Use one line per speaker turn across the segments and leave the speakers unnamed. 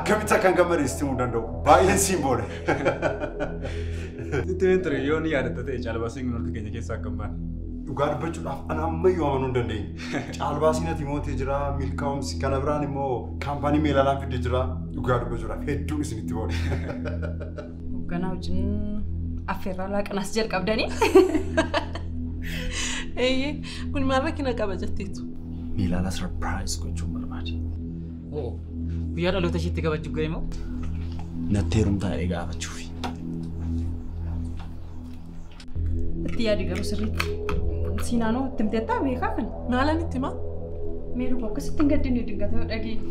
akkamitti akkan gammadeessi himuu danda'u baay'een simboole.
Tittiin ture yoo ni yaadatta ta'e caalbaasiin harka keenya keessaa akkam baane.
Dhugaa dubbachuudhaaf ana ammayyuu amanuu hin dandeenye. Caalbaasiin ati mootee jira milkaa'umsi kana biraan immoo kaampaanii meelaalaan fidee jira dhugaa dubbachuudhaaf hedduun isinitti boone.
Ganaa wajjin affeerraa laaqanaas jalqabdanii.
Eeyyee kun maal rakkina qaba jetteetu.
Miilaala surprise gochuun barbaade.
Oo guyyaa dhaloota isheetti kabajuuf ga'e moo?
Natti heerumtaa ta'ee gaafachuufi.
Itti yaadi garuu sirriitti. Siinaanoo itti himteettaa beekaa kan?
Maalan itti himaa?
Meeruu akkasitti hin gaddinii dingatee dhageenya.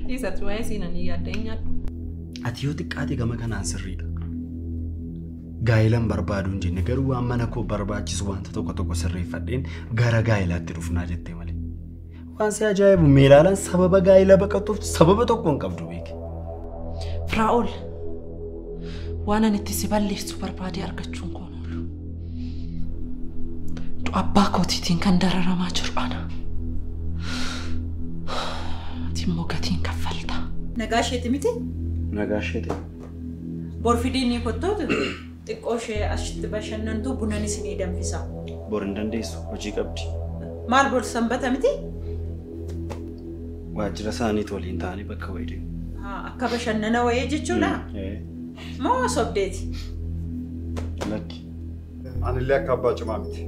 Dhiisatti waa'ee siinanii yaadda hin nyaadhu.
Ati yoo xiqqaate gama kanaan sirriidha. Gaa'ilan barbaaduu hin jenne garuu waan mana koo barbaachisu wanta tokko sirreeffadheen gara gaa'ilaatti dhufnaa jettee malee. Waan si ajaa'ibu meelaalaan sababa gaa'ila baqatuuf sababa tokko hin qabdu beeke.
Firaa'ol waan ani itti si balleessu barbaadee argachuun koon oolu. Abbaa kootiitiin kan dararamaa jiru ana. Ati immoo gatiin kaffalta.
Nagaa isheeti miti?
Nagaa isheeti.
Borfidii ni kottoota? Xiqqoo ishee asitti bashannantu bunan isinii danfisa.
Bor hin dandeessu hojii qabdi.
Maal bor sanbata miti?
Waajjira isaaniitu waliin ta'anii bakka wayii deemu.
Akka bashannana wayii jechuudha? Moo sobdeeti?
Lakki.
Anillee akka abbaa cimaa miti.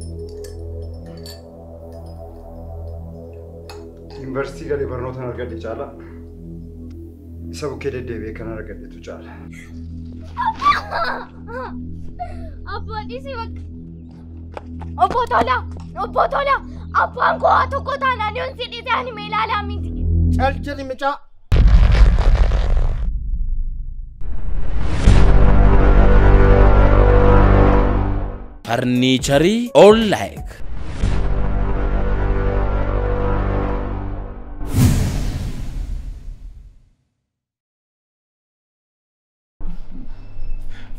Yuunivarsiitii galee barnootaan argadhe caala. Isa bukkee deddeebi'ee kan argadhetu caala.
Abbaan isii bakka. Obbo Tola! Obbo Tola! Abbaan koo haa tokko taanaan yoon si dhiisee ani meelaalaa miti.
Calcili micaa.
Furniture all like.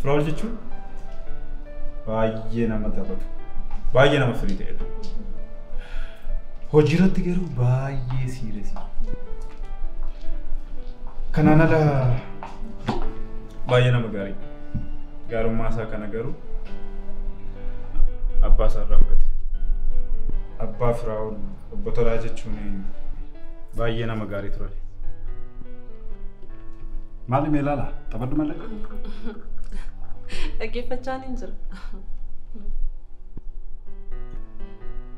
Firaa'ol jechuun baay'ee nama taphatu. Baay'ee nama firii ta'edha. Hojii irratti garuu baay'ee siiresi. Kanaan ala baay'ee nama gaarii. Gaarummaa isaa kana garuu abbaa isaa irraa fudhate. Abbaa Firaa'ol obbo Tolaa jechuun baay'ee nama gaarii ture.
Maali meelaala? Taphadhu malee?
Dhaggeeffachaan hin jiru.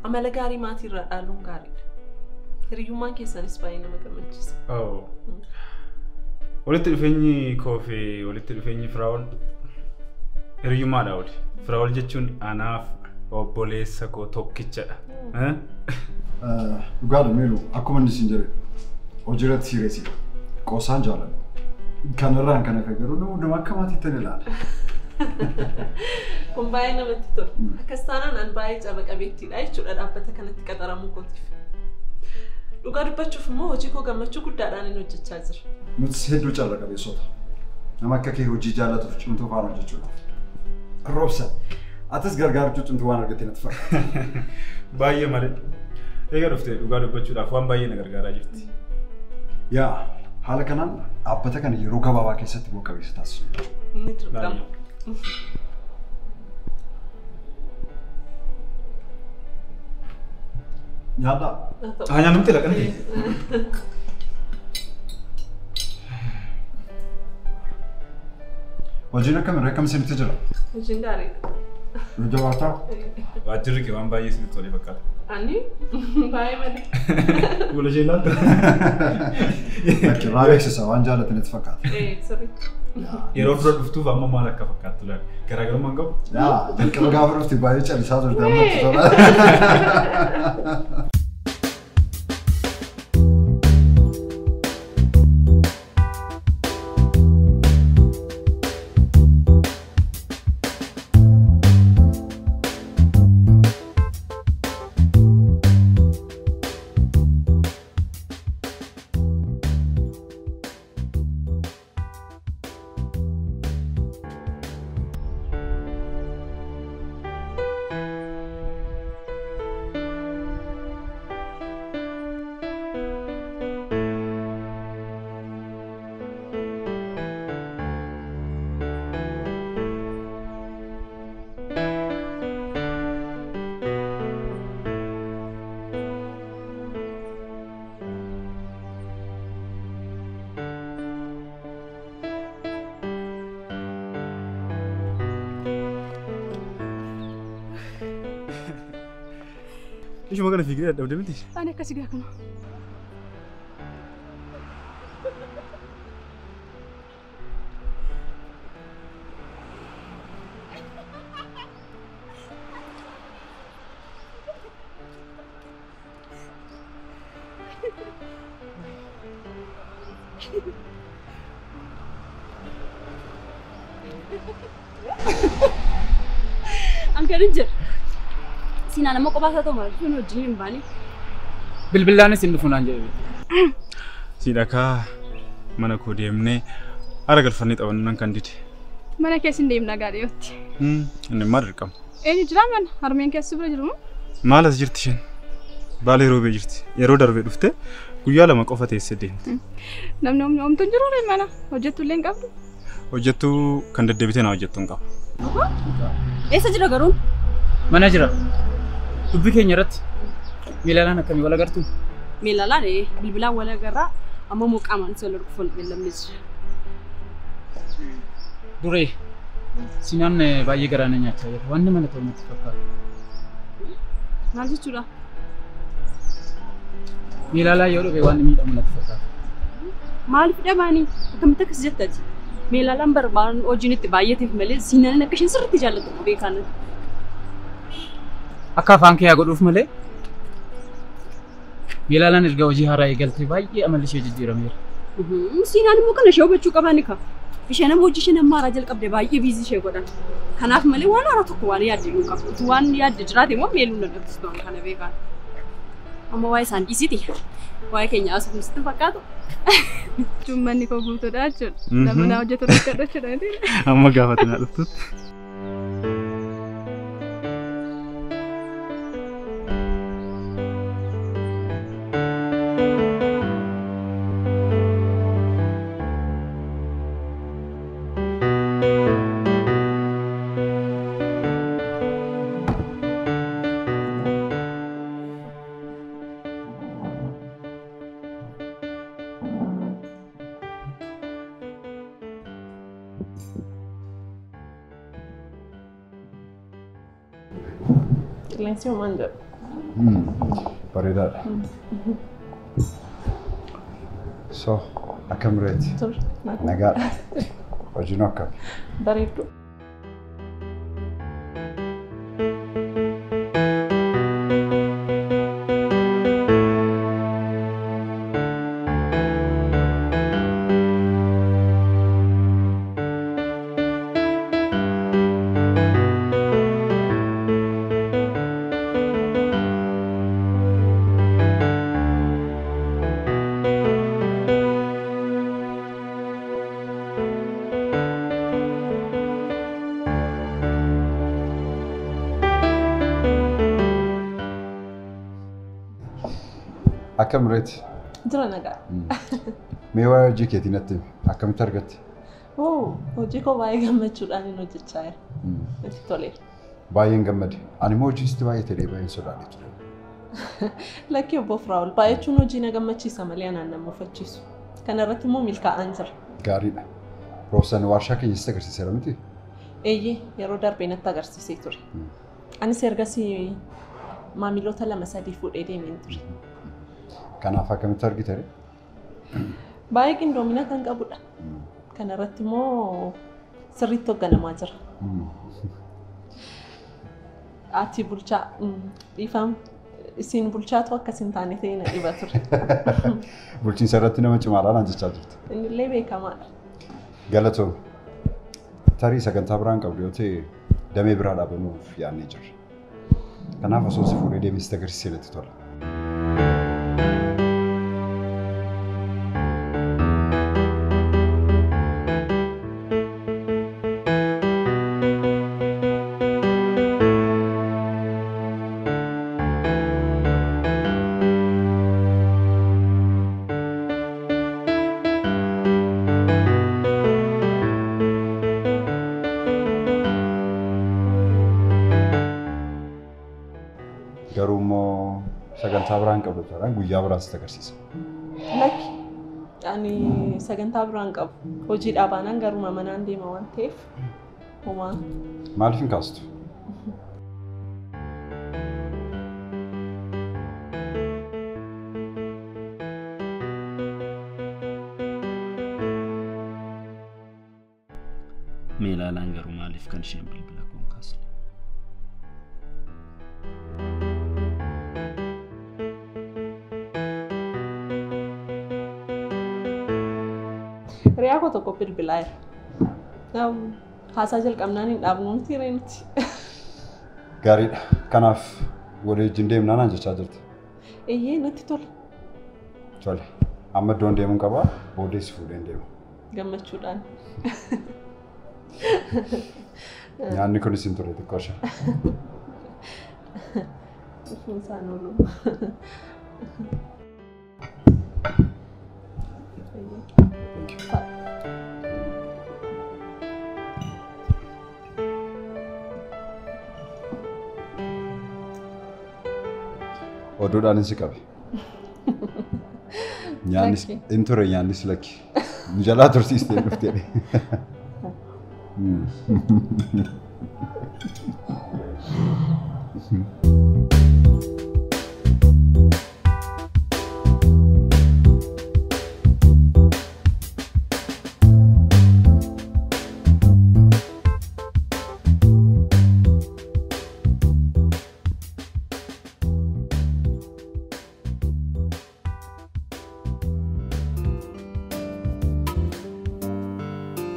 Amala gaarii maatii irraa dhaaluun gaariidha. Hiriyyummaan keessanis baay'ee nama gammachiisa.
Walitti dhufeenyi koo fi walitti dhufeenyi Firaa'ol hiriyyummaadha oli. Firaa'ol jechuun anaaf obboleessa koo tokkichadha.
Dhugaadha meeluu akkuma inni siin jedhe hojii irratti siiresi qoosaan jaalladha. Kanarraan kan hafe garuu nama akka maatiitti ni ilaala.
Kun baay'ee namatti tola. Akkas taanaan an baay'ee carra qabeettiidha jechuudha dhaabbata kanatti qaxaramuu kootiif. Dhugaa dubbachuuf immoo hojii koo gammachuu guddaadhaan hin hojjechaa jira.
Nuti hedduu carra qabeessota. Nama akka kee hojii jaallatuuf cimtuu faana hojjechuudhaaf. Roobsa, atis gargaaruu cimtuu waan argattee natti fakkaata.
Baay'ee malee. Egaa dhuftee dhugaa dubbachuudhaaf waan baay'ee na gargaaraa jirti.
Yaa haala kanaan dhaabbata kana yeroo gabaabaa keessatti bu'a qabeessa taasisuu.
Inni dirqama.
Nyaata.
Nyaanumti laqanii.
Hojiin akkam isinitti jira?
Hojiin gaariidha.
Jabaataa.
Waajjirri kee waan baay'ee isinitti tolee fakkaata.
Ani baay'ee malee.
Fuula ishee ilaalta.
Rakkiraa beeksisa waan jaallatanitti fakkaata.
Sirrii.
Yeroo dura dhuftuuf amma maal akka fakkaattu laala. Garaagarummaan qabu?
Jalqaba gaafa dhufti baay'ee callisaa turte ammatti tola.
إيش ما قال في كده دو دمتي
أنا كسيجا كنا Angka ranger. Sina nama kau bahasa tu mana? Puno jilin bani.
Bilbilanis indu funan jadi.
Sidaka mana ko demne aragal fanit awan kandit.
Mana kesin dem nagari yotti.
Ane marikam.
Ini jelaman harmen kesu bela jelamu?
Malas jirtishen. Bali robe jirti. Yero darbe dufte. Guyala makofa teessede.
Nam tunjuru le mana? Hojjetu len qabdu.
Hojjetu kan dedebite na hojjetun qaba.
Eessa jira garuu?
Mana jira? Dubbi keenya irratti miilaalaan akkamii wal agartu?
Miilaalaan bilbilaan wal agarraa amma muuqaamaan isa wal arguuf wal beellamnis.
Duree Sinaan baay'ee garaana nyaachaa jira. Wanni mana ta'u natti fakkaata.
Maal jechuudha?
Miilaalaa yoo dhufe waan miidhamu natti fakkaata.
Maaliif dhabaanii? Akkamitti akkas jettati? Miilaalaan barbaan hojiin itti baay'ateef malee Sinaan akka isheen sirriitti jaallatu beekan.
Akka afaan kee haa godhuuf malee miilaalaan erga hojii haaraa eegaltee baay'ee amalli ishee jijjiirameera.
Sinaan immoo kana ishee hubachuu qabaa ni ka. Isheen amma hojii isheen amma haaraa jalqabde baay'ee biizii ishee godhan. Kanaaf malee waan haaraa tokko waan yaadde hin qabu. Utuu waan yaadde jiraate immoo meeluu na dhabsisu ta'an kana beekan. Amma waa'ee isaan dhiisiti. Waa'ee keenya haasofnu sitti fakkaatu. Cummanni koo guutuudha jechuudha. Nama na hojjetu rakkadha jechuudha.
Amma gaafate na dhuftutti.
Silencio manda.
Bareedaadha. So, akkam reeti? Nagaadha. Hojiin akkam?
Bareedu.
Akkam reeti?
Jira nagaa.
Mee waa'ee hojii keetii natti akkamitti argatte?
Hojii koo baay'ee gammachuudhaan hin hojjechaa jira. Natti tole.
Baay'een gammade. Ani immoo hojii sitti baay'ee ta'ee baay'een sodaadhe ture.
Lakkii obbo Firaa'ol baay'achuun hojii na gammachiisa malee anaan nama uffachiisu. Kana irratti immoo milkaa'aan jira.
Gaariidha. Roobsaan warshaa keenya sitti agarsiiseera miti?
Eeyyee yeroo darbee natti agarsiisee ture. Anis ergasii maamiloota 2-3 fuudhee deemeen ture.
Kanaaf akkamitti argite?
Baay'ee qindoomina kan qabudha. Kana irratti immoo sirriitti hoogganamaa jira. Ati bulchaa dhiifama isin bulchaatu akkas hin taane ta'e na dhiba ture.
Bulchiinsa irratti nama cimaadhaan jechaa jirti.
Innillee beekamaadha.
Galatoom. Tarii sagantaa biraan qabdu yoo ta'e damee biraa dhaabanuuf yaadnee jirra. Kanaaf osoo si fuudhee deemee sitti agarsiisee natti tola. Garuu immoo sagantaa biraan qabdu taanaan guyyaa biraa sitti agarsiisa.
Lakki ani sagantaa biraan qabu. Hojii dhaabaanaan garuu manaan deema waan ta'eef homaa.
Maaliif hin kaastu?
Meelaalaan garuu maaliif kan isheen bilbila koon kaasne?
Riyaa koo tokko bilbilaa jira. Haasaa jalqabnaan hin dhaabnu nuti reenuti.
Gaariidha. Kanaaf waliin deemnaa naan jechaa jirti.
Iyyee natti tola.
Tole. Amma iddoon deemuun qabaa boodeessi fuudheen deemu.
Gammachuudhaan.
Nyaanni kunis hin ture xiqqoo ishee.
Isaan oolu.
Oduudhaan si qabe. Nyaannis hin ture nyaannis lakki. Nu jalaa tursiistee dhuftee.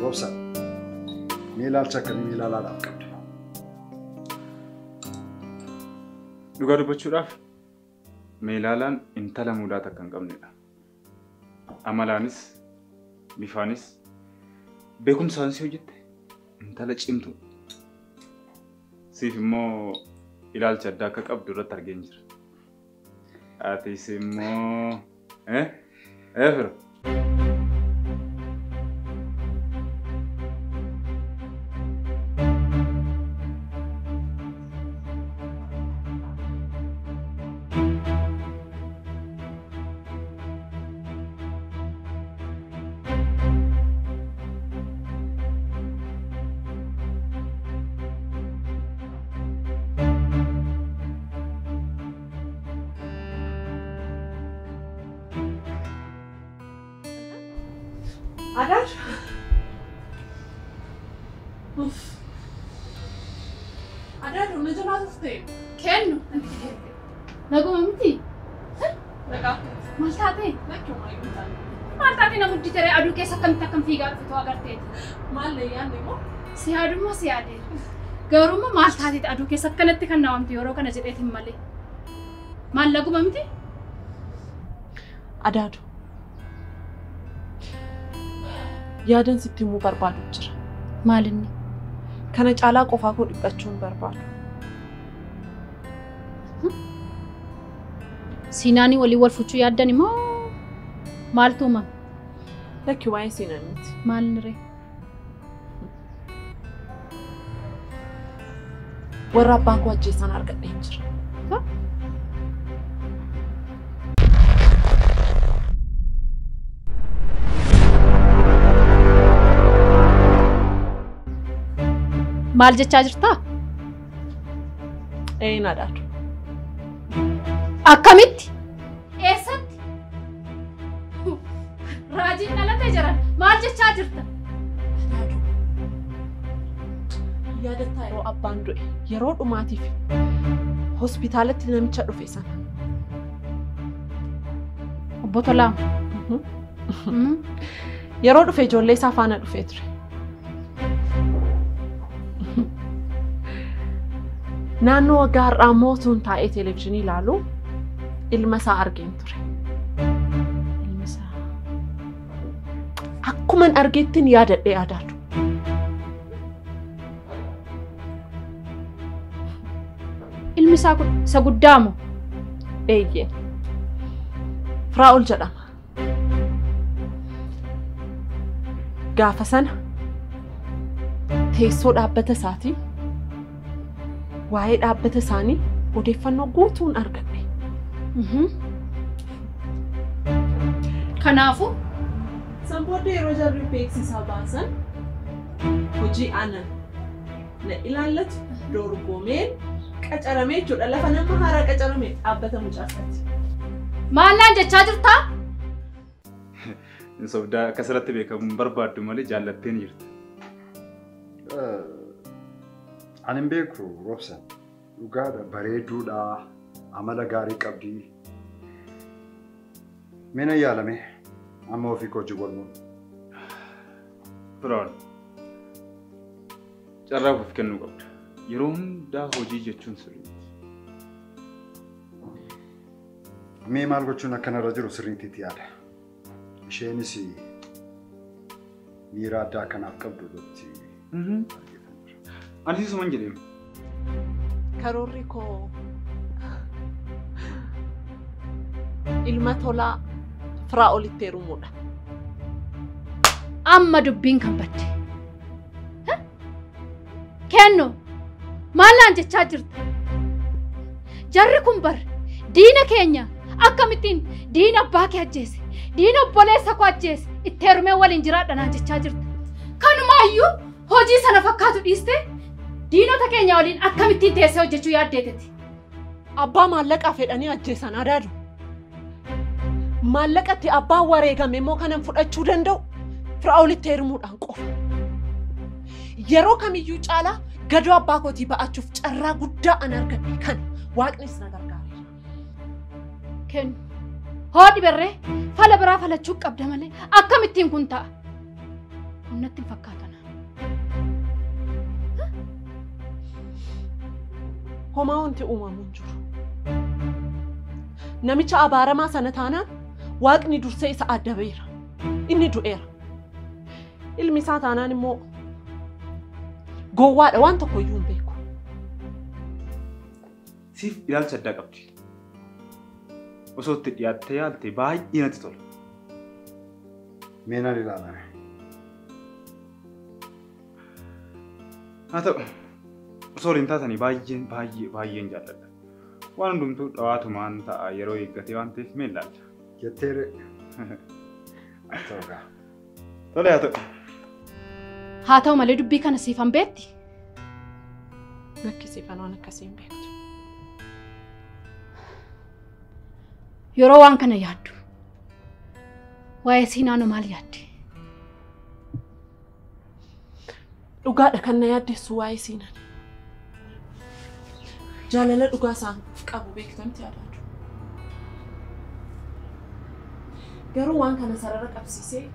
Robsa. Meelaalcha akkamii meelaalaadhaaf qabda?
Dhugaa dubbachuudhaaf meelaalaan intala mudaa takka hin qabnedha. Amalaanis bifaanis beekumsaan si hojjette intala cimtu. Siif immoo ilaalcha addaa akka qabdu irratti argeen jira. Atis immoo fira.
Adar. Adar, udah jalan tuh.
Kennu. Naguma miti.
Nagaa.
Maal taate?
Nakki maal guutaan?
Maal taate na guddi taree aduu keessa akkamitti akkam fiigaa dhuftu agarteeti?
Maal yaadde moo?
Si yaadummaa si yaade. Garuummaa maal taateeti aduu keessa akkanatti kan naawamtu yeroo kana jedheetiin malee. Maal laguma miti?
Adaadu. Yaadan sitti himuu barbaadu jira.
Maalinni?
Kana caalaa qofaa koo dhiphachuun barbaadu.
Siinaanii walii wal fuchuu yaaddan immoo maaltu uumama?
Lakki waa'ee siinaa miti.
Maalni ree?
Warra abbaan koo ajjeessan argadheen jira.
Maal jechaa jirtaa?
Adaadu.
Akkamitti? Eessatti? Raajiin dhalatee jiran maal jechaa jirta?
Adaadu. Yaadataa yeroo abbaan du'e yeroo dhumaatiif hospitaalatti namicha dhufe sana.
Obbo Tolaam.
Yeroo dhufe ijoollee isaa faana dhufee ture. Naannoo waggaa har'aa mootuun taa'ee televezyiinii ilaalu ilma isaa argeen ture. Ilmi isaa akkuman argeettiin yaadadhee Adaadu.
Ilmi isaa isa guddaa moo?
Eeyyee. Firaa'ol jedhama. Gaafa sana teessoo dhaabbata isaatii waa'ee dhaabbata isaanii odeeffannoo guutuun argadhe.
Kanaafuu?
San booddee yeroo jarri beeksisaa baasan hojii aanan na ilaallatu dorgomeen qacaramee jechuudha. Lafa nama haaraa qacaramee dhaabbata mucaasaati.
Maal naan jechaa jirtaa?
Sobdaa akkasirratti beekamuun barbaaddu malee jaallatteen jirti.
Ani hin beeku Robson. Dhugaadha bareeduudha amala gaarii qabdi. Mina yaalame amma ofii koo jigolmuun.
Firaa'ol. Carraa of kennuu qabda. Yeroo hundaa hojii jechuun sirriitti.
Mee maal gochuun akkanarra jiru sirriitti yaada. Isheenis miira addaa kanaaf qabdu irratti.
Ani isuman jedhemu.
Karoorri koo ilma tolaa Firaa'olitti heerumuudha.
Amma dubbiin kan badde. Kenno maalaan jechaa jirta? Jarri kun bar diina keenya akkamittiin diina abbaa kee ajjeese diina obboleessa koo ajjeese itti heerumee waliin jiraadhanaan jechaa jirta. Kanumaayyuu hojii sana fakkaatu dhiiste diinota keenya waliin akkamittiin teessee hojjechuu yaaddeeteti.
Abbaa maallaqaa fedhanii ajjeesan adaadu. Maallaqatti abbaan wareegame immoo kanan fudhachuu danda'u Firaa'olitti heerumuudhaan qofa. Yeroo kamiyyuu caalaa gadoo abbaa kootii ba'achuuf carraa guddaa an argadhe kan waaqnis na gargaareera.
Kennu hoodhi berree fala biraa falachuu qabda malee akkamittiin kun ta'a? Kun natti hin fakkaatan.
Homaa wanti uumamu hin jiru. Namicha abaaramaa sana taanaan waaqni dursee isa adda beera. Inni du'eera. Ilmi isaa taanaan immoo gowwaadha waan tokko iyyuu hin beeku.
Siif ilaalcha addaa qabdi. Osoo itti dhiyaattee yaalte baay'ee natti tola.
Mee naan ilaalame.
Haa ta'u osoo waliin taatanii baay'een jaalladha. Waan hundumtuu dhawaatumaan ta'a yeroo eeggatee waan ta'eef mee ilaalla.
Jetteere. Ta'uudha.
Tole haa ta'u.
Haa ta'u malee dubbii kana siifan beekti?
Lakkisiifan waan akkasii hin beektu.
Yeroo waan kana yaaddu waa'ee siinaanu maal yaadde?
Dhugaadha kan na yaaddeessu waa'ee siinaan. Jaalala dhugaa isaan qabu beektamti yaadadhu. Garuu waan kana sarara qabsiisee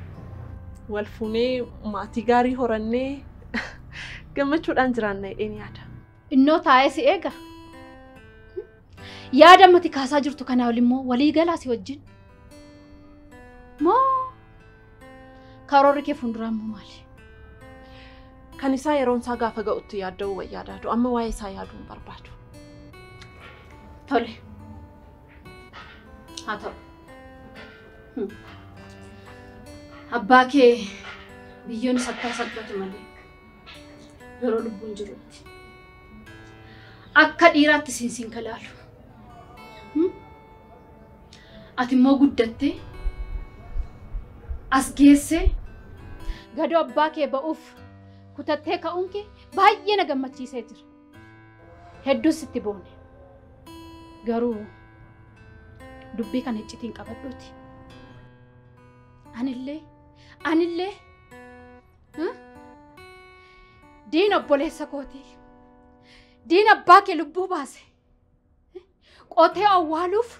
wal fuunee maatii gaarii horannee gammachuudhaan jiraanna jedheen yaada.
Innoo taa'ee si eega. Yaada mati kaasaa jirtu kanaa walimmoo walii galaa si wajjin. Moo karoorri kee fuulduraan moo maali?
Kan isaa yeroon isaa gaafa ga'utti yaadda'uu wayyaadaadhu. Amma waa'ee isaa yaaduu hin barbaadu.
Tole. Haa ta'u. Abbaa kee biyyoon sattaa salphatu malee yeroo lubbuun jirutti akka dhiiraatti siinsiin kalaalu. Ati immoo guddattee as geessee gadoo abbaa kee ba'uuf kutattee ka'uun kee baay'ee na gammachiisee jira. Hedduus sitti boone. Garuu dubbii kana iccitiin qabadhuuti. Anillee diina obboleessa kootii diina abbaa kee lubbuu baase qotee awwaaluuf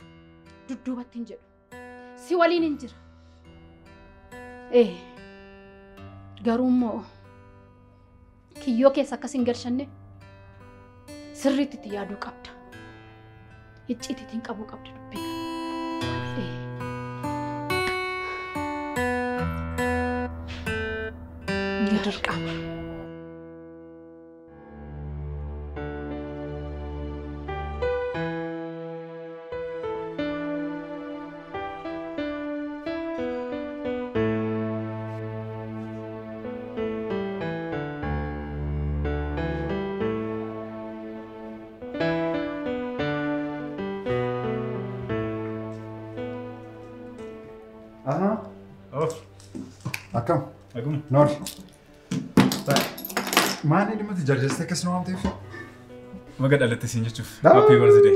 dudduubatti hin jedhu si waliin hin jira. Garuu immoo kiyyoo keessa akkas hin galshanne sirriitti itti yaaduu qabda. Icciitiin qabuu qabda dubbii kana. Ni dirqama.
Akkam?
Agum.
Noori. Maali dhimma jajjabeessitee akkas nama ta'eef?
Baga dhalatte siin jechuuf. Happy birthday.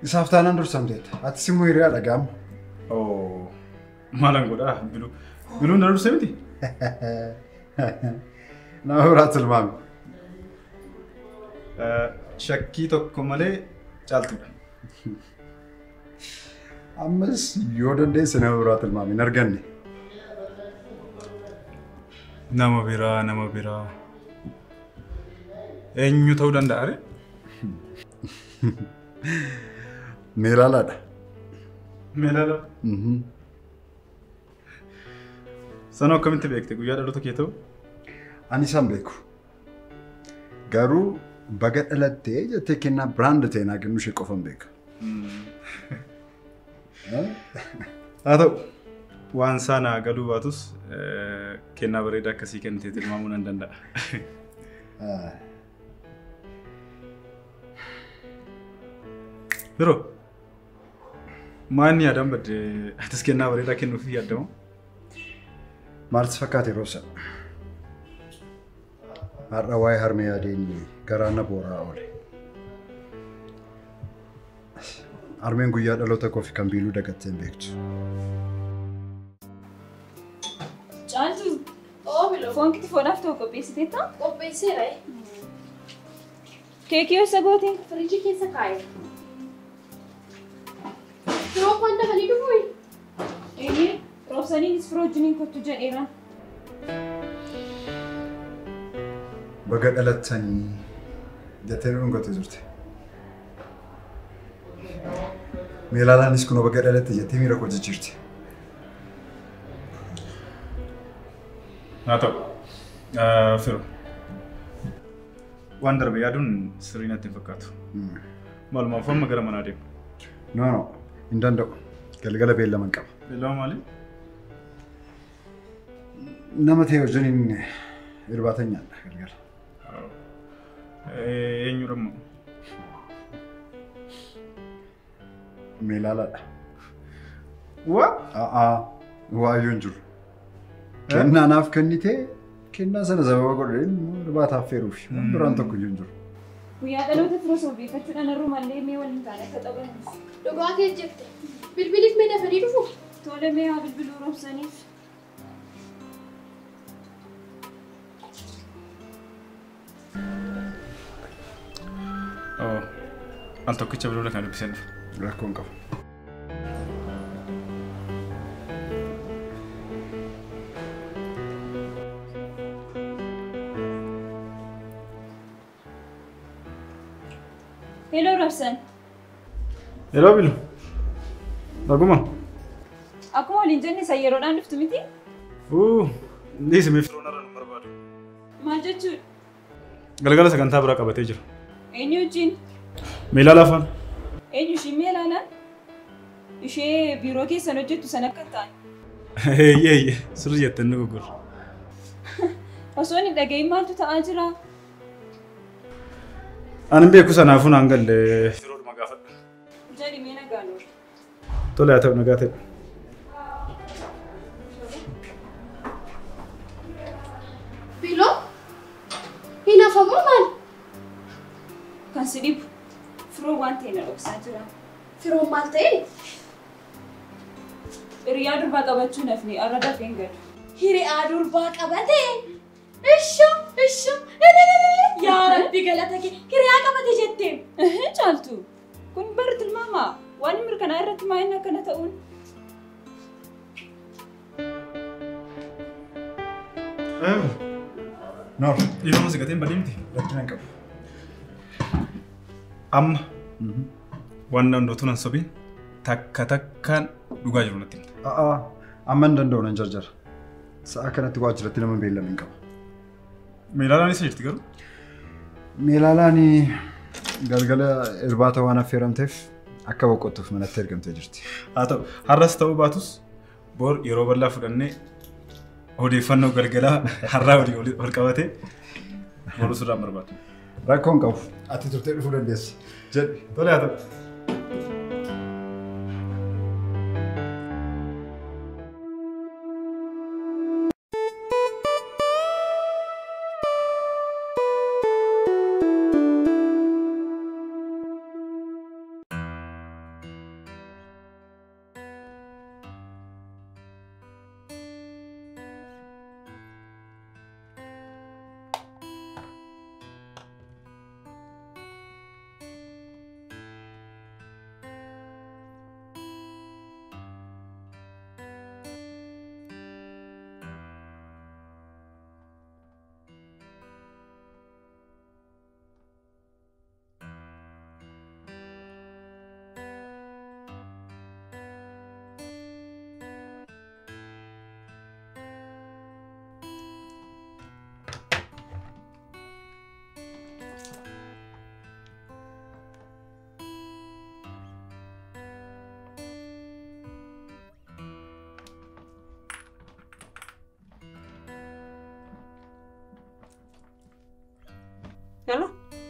Isaaf taanaan dursamteetta. Ati simmoo hiriyaa dhaga'ama.
Maalan godhaa biluun na dursee miti?
Nama biraa tilmaami.
Shakkii tokko malee caaltuudha.
Ammas yoo dandeesse nama biraa tilmaami hin arganne.
Nama biraa. Eenyu ta'uu danda'a ree?
Meelaalaadha.
Meelaala. Sanoo akkamitti beekte guyyaa dhaloota kee ta'u?
Ani isaan beeku. Garuu baga dhalattee jettee kennaa biraand ta'e naa kennu ishee qofan beeka.
Haa ta'u waan sana galuu baatus kennaa bareedaa akkasii kennitee tilmaamuu nan danda'a. Biroo maanni yaadaan badde atis kennaa bareedaa kennuufii yaadamu?
Maaltu fakkaate Roobsa? Har'a waa'ee harmee yaadeenyi garaa na booraa oole. Harmeen guyyaa dhaloota koo fi kan biiluu dagattee hin beektu.
Caaltu. Foon kitfoodhaaf ta'u qopheessiteetta?
Qopheesseera.
Keekii eessa goote?
Firiijii keessa kaa'e. Firoo wanta kan dhufu.
Roobsaniinis firoo wajjiniin kottu jedheera.
Baga dhalattanii jettee nu dhungattee turte. Meelaalaanis kunoo baga dhalatte jettee miira koo jijjiirte.
Haa ta'u. Firoo. Waan darbe yaaduun sirrii natti hin fakkaatu. Maalumaaf amma gara manaa deemu.
No, hin danda'u. Galgala beellaman qaba.
Beellama maali?
Nama ta'e wajjiniin irbaata nyaadha galgala.
Eenyudha immoo?
Meelaalaadha.
Waa?
Waayyoo hin jiru. Kennaa naaf kennitee kennaa sana sababa godheen irbaataaf feeruufi waan biraan tokko hin jiru.
Guyyaa dhaloota firoo sobeeffachuudhaan har'uu mallee mee waliin taane akka taphannis.
Dhugaa kee jette. Bilbiliif mee dafanii dhufu?
Tole mee haa bilbiluu roobsaniif.
Al tokkicha bilbila kan dubbiseen dhufu.
Rakkoon qabu.
Hello Robson.
Hello Bilu. Naguma.
Akkuma waliin jenne isa yeroodhaan dhuftu miti?
Dhiisimee firoon irra nu barbaadu.
Maal jechuudha?
Galgala sagantaa biraa qabatee jira.
Eenyu wajjin?
Meelaala afaan.
Eenyu ishii Meelaalaan? Ishee biiroo keessan hojjettu sana akka ta'an.
Eeyyee sirrii jettee nu gurgurra.
Osoo hin dhaga'iin maaltu ta'aa jira?
Ani beeku sanaafuu naan galle firoodhuma gaafadha.
Jedhi mee nagaan oolu.
Tole haa ta'u nagaa ta'e.
Biloo? Hin hafamoo maal?
Kan si dhibu. Firoo waan ta'e na dhoksaa jira.
Firoon maal ta'e?
Hiriyaa durbaa qabachuu nafni arra dafeen gadu.
Hiriyaa durbaa qabate? Ishoo! Yaa Rabbi galata kee hiriyaa qabate jetteen.
Caaltu. Kun bara tilmaamaa. Waan mirkanaa irratti maa'in akkana ta'uun.
Noor.
Dhiifama si gateen badii miti.
Rakkina hin qabu.
Amma waan dandootu nan sobii takkaan dhugaa jiru natti himta.
Amma hin danda'u nan jarjara. Sa'a kanatti waajjiratti nama beellame hin qaba.
Meelaalaan isa jirti garuu?
Meelaalaan galgala irbaata waan affeeramteef akka boqottuuf manatti ergamtee jirti.
Haa ta'u har'as ta'uu baatus bor yeroo bal'aa fudhannee odeeffannoo galgalaa har'aa walii ol qabatee boruu sirraan barbaadu.
Rakkoon qabu. Ati turtee dhufuu dandeessa. Jedhi.
Tole haa ta'u.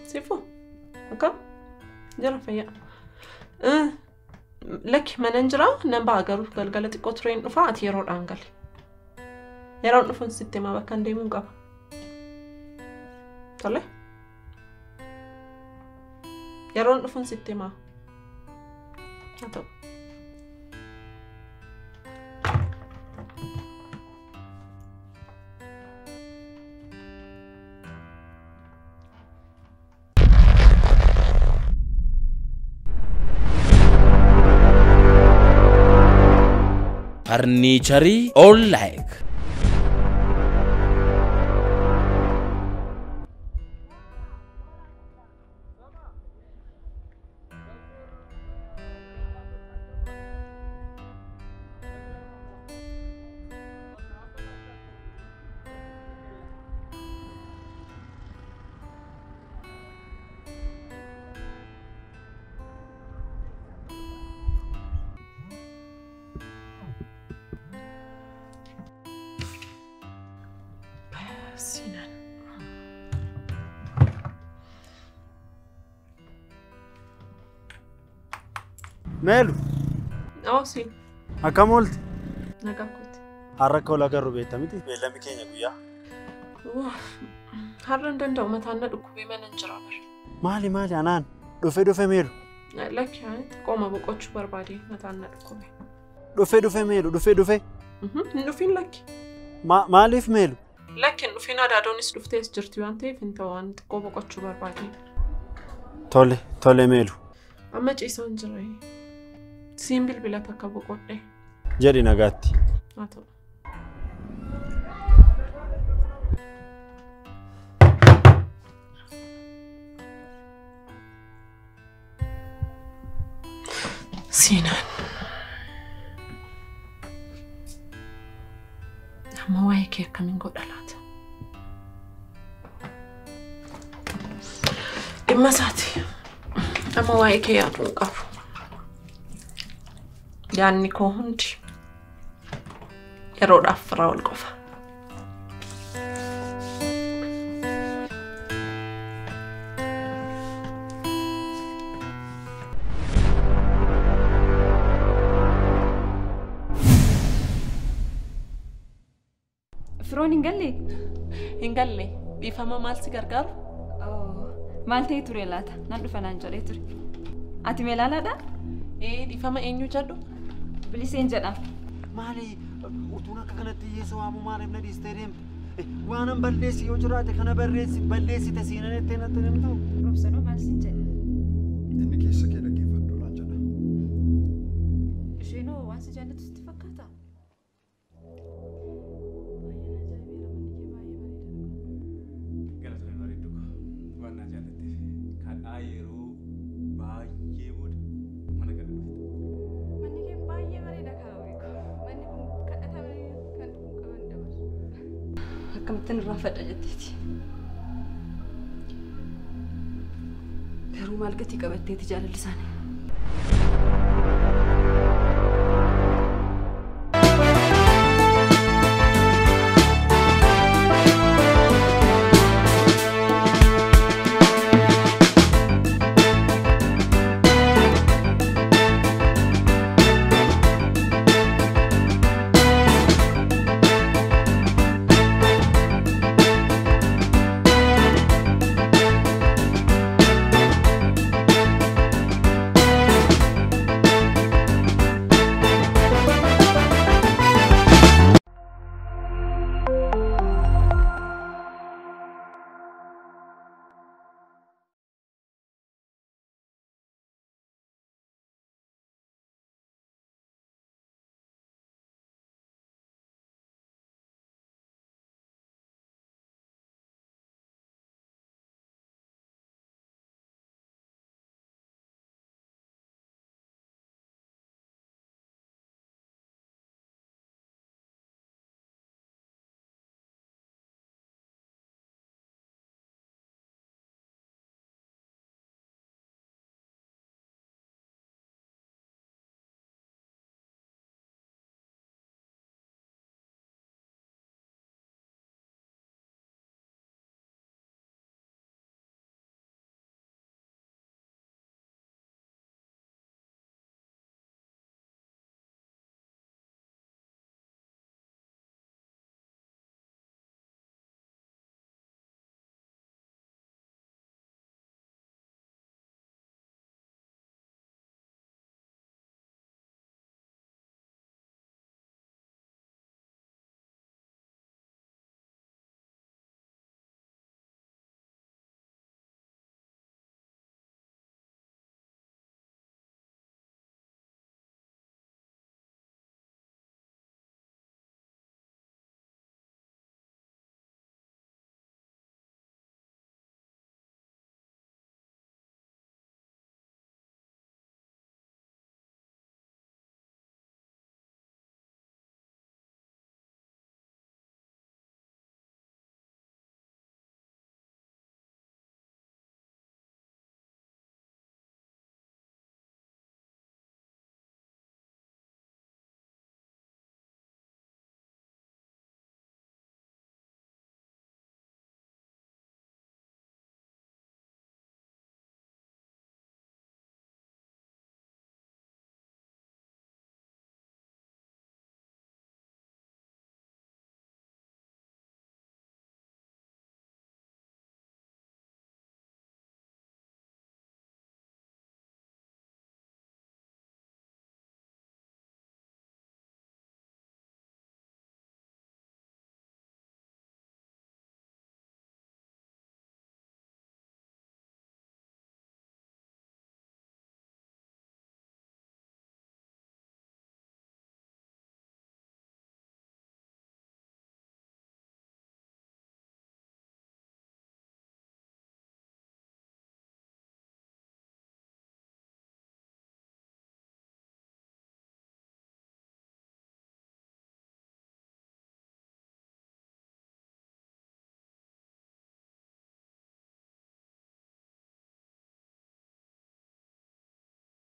سيفو أوكي جرى فيا لك ما ننجرا نبى أقرب قالت كترين نفعت يرون أنقل يرون نفون ستة ما بكن ديمون قاب طلع يرون نفون ستة ما هاتو
Furniture all like
Sinan.
Meelu
Sin.
akkam oolte?
Nagaa kooti.
Har'a akka ol agarru beekta miti beellamni keenya guyyaa.
Har'a hin danda'u mataan na dhukkubee mana hin jiraa bara.
Maali anaan dhufe meelu?
Lakki qooma boqochuu barbaade mataan na dhukkubee.
Dhufe meelu dhufe.
Hin dhufin lakki.
Maaliif meelu?
Lakki hin dhufin adaadonis dhuftees jirti waan ta'eef hin ta'u waan xiqqoo boqochuu barbaade.
Tole meelu.
Amma ciisoo hin jira. Siin bilbila takka boqodhe.
Jedhi nagaatti.
Haa ta'u. Sinan. Amma waa'ee kee akkamiin godha laata? Dhimma isaati. Amma waa'ee kee yaaduu hin qabu. Yaadni koo hundi yeroodhaaf firaa ol qofa.
Firoon hin galle?
Hin galle. Dhiifama maal si gargaaru?
Maal ta'e ture laata? Nan dhufa naan jedhee ture. Ati meelaalaadha?
Dhiifama eenyu jedhu?
Biliseen jedha.
Maali utuun akka kanatti hiyyeessa waamu maaliif na dhiistee deemte? Waanan balleessi yoo jiraate kana balleessite siinan ettee natti himtu.
Roobsanoo maal siin jedhe?
Inni keessa kee dhaggeeffadhu naan jedha.
Isheenoo waan si jaallatu sitti fakkaata? Akkamittiin irraa fedha jetteeti. Garuu maal gatii qabatteeti jaalalli isaanii?